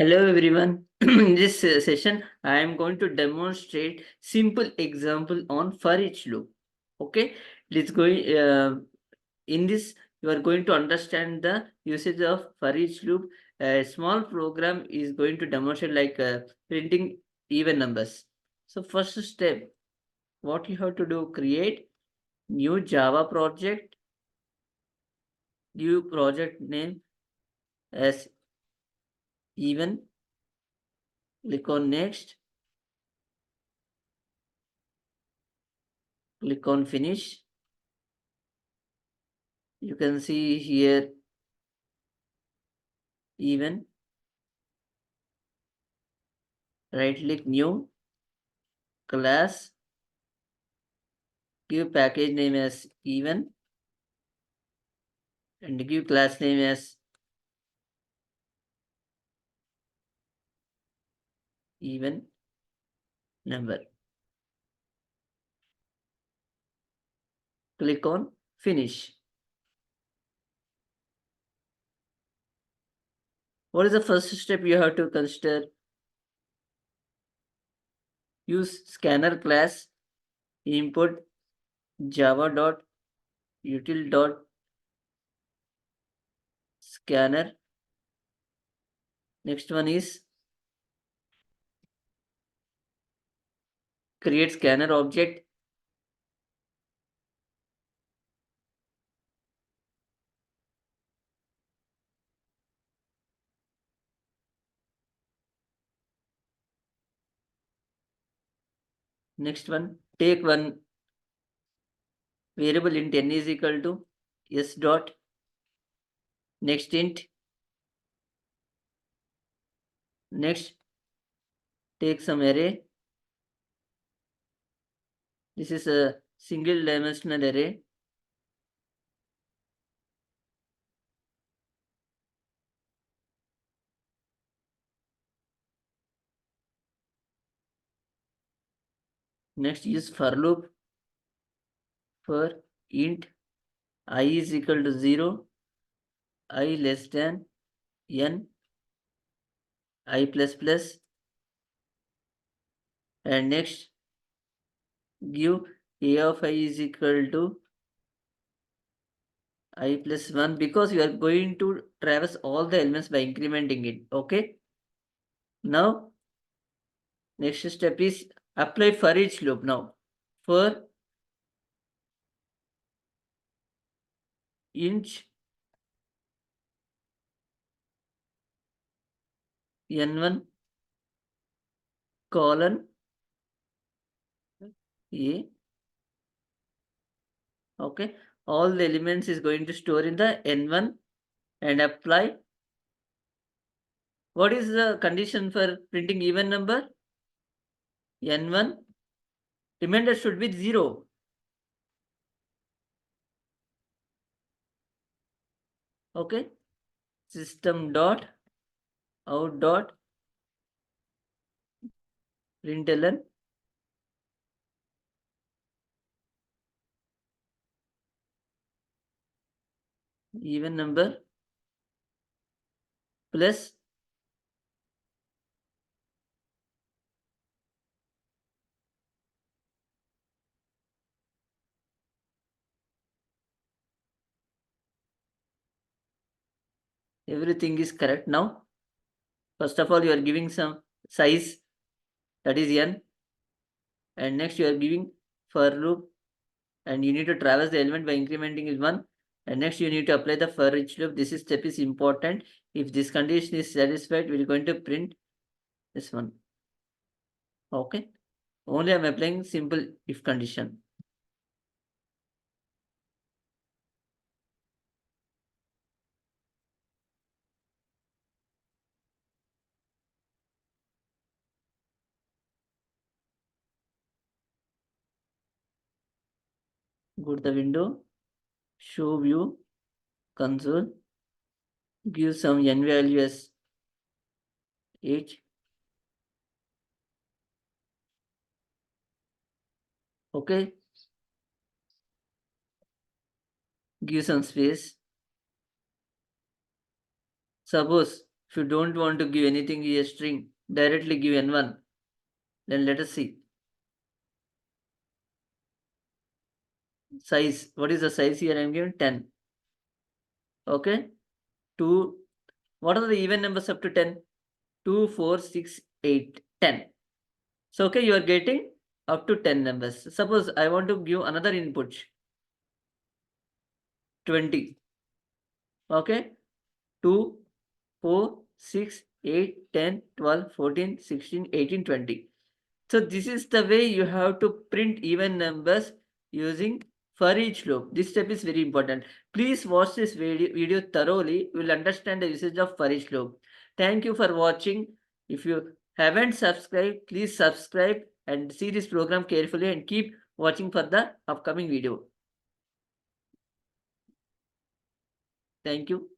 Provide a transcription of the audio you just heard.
Hello everyone. In this session, I am going to demonstrate simple example on for each loop. Okay, let's go. In this, you are going to understand the usage of for each loop. A small program is going to demonstrate like printing even numbers. So first step, what you have to do: create new Java project. New project name as even. Click on next. Click on finish. You can see here even, right click new class, give package name as even and give class name as even number. Click on finish. What is the first step you have to consider? Use scanner class, import java.util.scanner. Next one is create scanner object. Next one, take one variable int n is equal to s dot. Next int. Next, take some array. This is a single dimensional array. Next, use for loop for int I is equal to 0, I less than n, I plus plus, and next give a of I is equal to I plus 1 because you are going to traverse all the elements by incrementing it. Okay. Now, next step is apply for each loop. Now, for int n1 colon a. Okay. All the elements is going to store in the n1 and apply. What is the condition for printing even number? n1 remainder should be 0. Okay. System dot out dot println even number plus everything is correct. Now, first of all, you are giving some size, that is n, and next you are giving for loop, and you need to traverse the element by incrementing is 1, and next you need to apply the for each loop. This step is important. If this condition is satisfied, we are going to print this one. Okay. Only I am applying simple if condition. Go to the window, show view, console, give some n value as 8. Okay. Give some space. Suppose If you don't want to give anything a string, directly give n1. Then let us see. Size. What is the size here? I am giving 10. Okay. 2. What are the even numbers up to 10? 2, 4, 6, 8, 10. So, okay, you are getting up to 10 numbers. Suppose I want to give another input. 20. Okay. 2, 4, 6, 8, 10, 12, 14, 16, 18, 20. So this is the way you have to print even numbers using for each loop. This step is very important. Please watch this video thoroughly. You will understand the usage of for each loop. Thank you for watching. If you haven't subscribed, please subscribe and see this program carefully and keep watching for the upcoming video. Thank you.